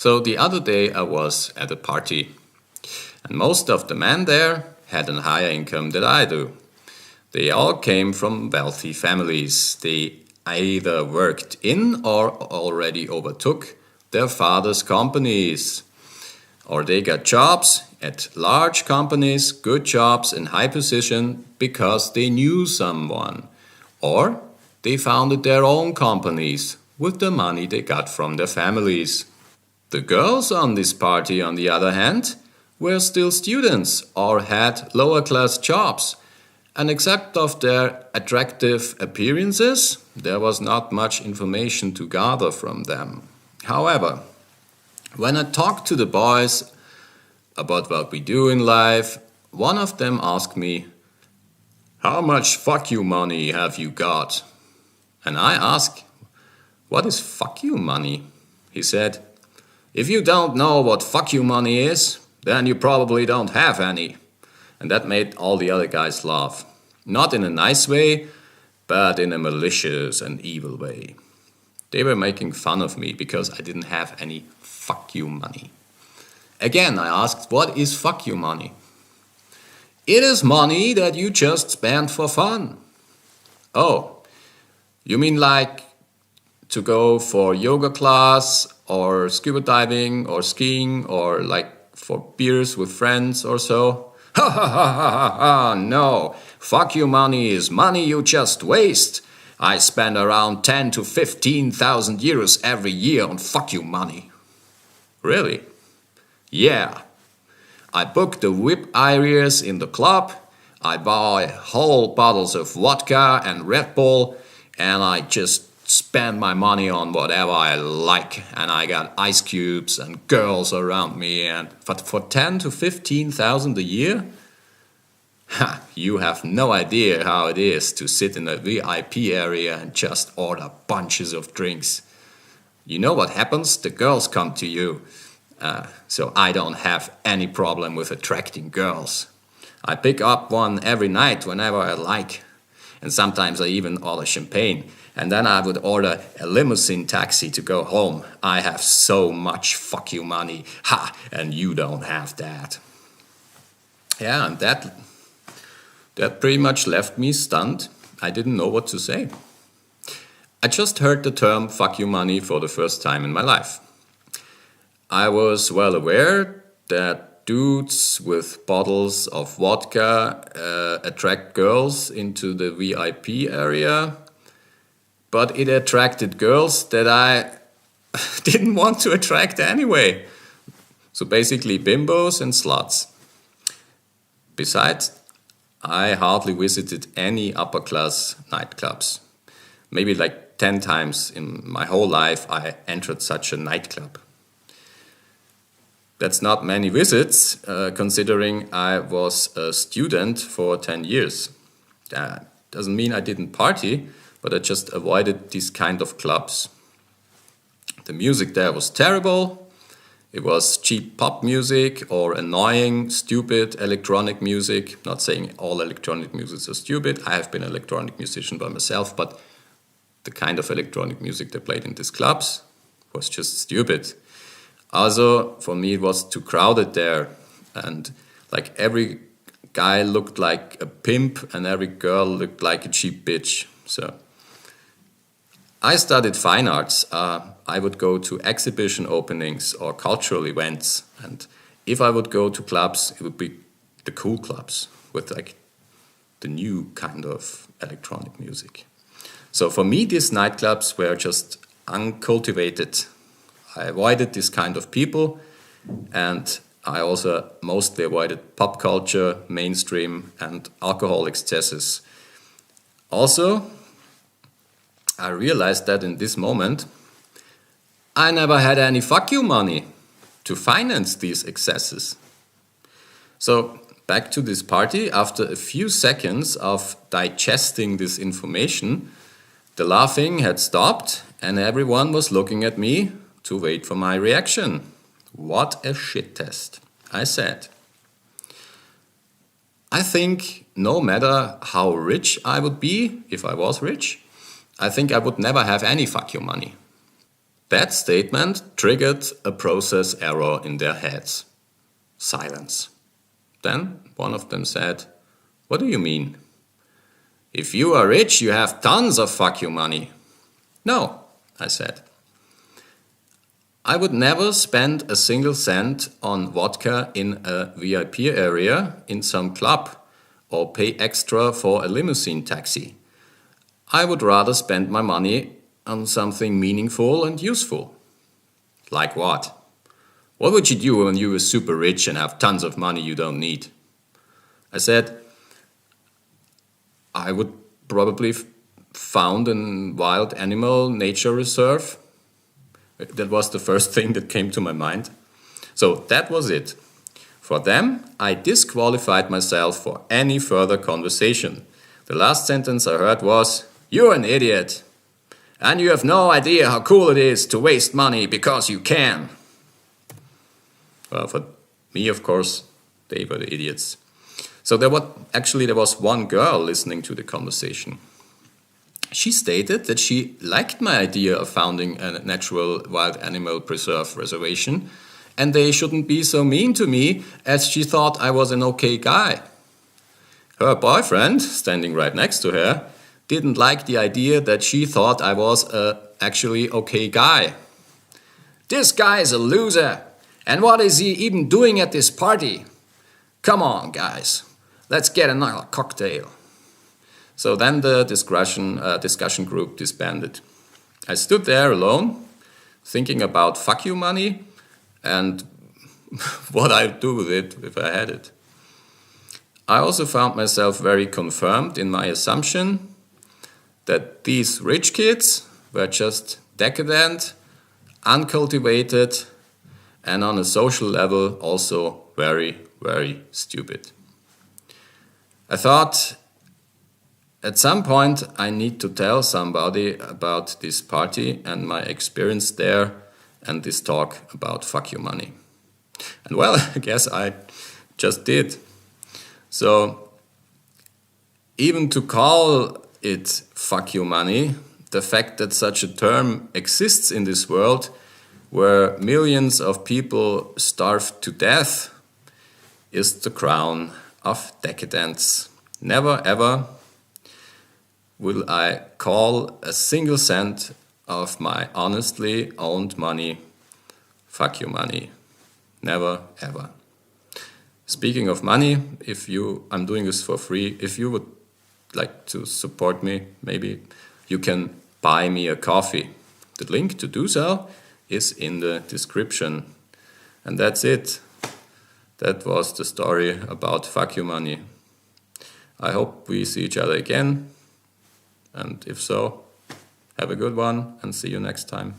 So the other day I was at a party, and most of the men there had a higher income than I do. They all came from wealthy families. They either worked in or already overtook their father's companies, or they got jobs at large companies, good jobs in high position because they knew someone, or they founded their own companies with the money they got from their families. The girls on this party, on the other hand, were still students or had lower class jobs, and except of their attractive appearances, there was not much information to gather from them. However, when I talked to the boys about what we do in life, one of them asked me, "How much fuck you money have you got?" And I asked, "What is fuck you money?" He said, "If you don't know what fuck you money is, then you probably don't have any." And that made all the other guys laugh. Not in a nice way, but in a malicious and evil way. They were making fun of me because I didn't have any fuck you money. Again, I asked, "What is fuck you money?" "It is money that you just spend for fun." "Oh, you mean like to go for yoga class or scuba diving or skiing or like for beers with friends or so?" "Ha ha ha ha ha ha, no. Fuck you money is money you just waste. I spend around 10 to 15,000 euros every year on fuck you money." "Really?" "Yeah. I book the VIP areas in the club, I buy whole bottles of vodka and Red Bull, and I just spend my money on whatever I like, and I got ice cubes and girls around me, and for 10 to 15,000 a year? Ha, you have no idea how it is to sit in a VIP area and just order bunches of drinks. You know what happens? The girls come to you. So I don't have any problem with attracting girls. I pick up one every night whenever I like. And sometimes I even order champagne. And then I would order a limousine taxi to go home. I have so much fuck you money. Ha! And you don't have that." Yeah, and that pretty much left me stunned. I didn't know what to say. I just heard the term fuck you money for the first time in my life. I was well aware that dudes with bottles of vodka attract girls into the VIP area, but it attracted girls that I didn't want to attract anyway. So basically bimbos and sluts. Besides, I hardly visited any upper class nightclubs. Maybe like 10 times in my whole life I entered such a nightclub. That's not many visits, considering I was a student for 10 years. That doesn't mean I didn't party, but I just avoided these kind of clubs. The music there was terrible. It was cheap pop music or annoying, stupid electronic music. Not saying all electronic music are stupid. I have been an electronic musician by myself, but the kind of electronic music they played in these clubs was just stupid. Also, for me, it was too crowded there, and like every guy looked like a pimp and every girl looked like a cheap bitch. So I studied fine arts. I would go to exhibition openings or cultural events, and if I would go to clubs, it would be the cool clubs with like the new kind of electronic music. So for me, these nightclubs were just uncultivated. I avoided this kind of people, and I also mostly avoided pop culture, mainstream, and alcohol excesses. Also, I realized that in this moment, I never had any fuck you money to finance these excesses. So, back to this party, after a few seconds of digesting this information, the laughing had stopped and everyone was looking at me to wait for my reaction. "What a shit test," I said. I think no matter how rich I would be, if I was rich, I think I would never have any fuck you money. That statement triggered a process error in their heads. Silence. Then one of them said, "What do you mean? If you are rich, you have tons of fuck you money." "No," I said. "I would never spend a single cent on vodka in a VIP area in some club or pay extra for a limousine taxi. I would rather spend my money on something meaningful and useful." "Like what? What would you do when you were super rich and have tons of money you don't need?" I said, "I would probably found a wild animal nature reserve." That was the first thing that came to my mind. So that was it. For them, I disqualified myself for any further conversation. The last sentence I heard was, "You're an idiot. And you have no idea how cool it is to waste money because you can." Well, for me, of course, they were the idiots. So there was one girl listening to the conversation. She stated that she liked my idea of founding a natural wild animal preserve reservation, and they shouldn't be so mean to me, as she thought I was an okay guy. Her boyfriend, standing right next to her, didn't like the idea that she thought I was a actually okay guy. "This guy is a loser, and what is he even doing at this party? Come on, guys, let's get another cocktail." So then the discussion group disbanded. I stood there alone, thinking about fuck you money and what I'd do with it if I had it. I also found myself very confirmed in my assumption that these rich kids were just decadent, uncultivated, and on a social level also very, very stupid. I thought, at some point I need to tell somebody about this party and my experience there and this talk about fuck you money. And well, I guess I just did. So even to call it fuck you money, the fact that such a term exists in this world where millions of people starve to death is the crown of decadence. Never ever will I call a single cent of my honestly owned money fuck you money. Never ever. Speaking of money, I'm doing this for free. If you would like to support me, maybe you can buy me a coffee. The link to do so is in the description. And that's it. That was the story about fuck you money. I hope we see each other again. And if so, have a good one and see you next time.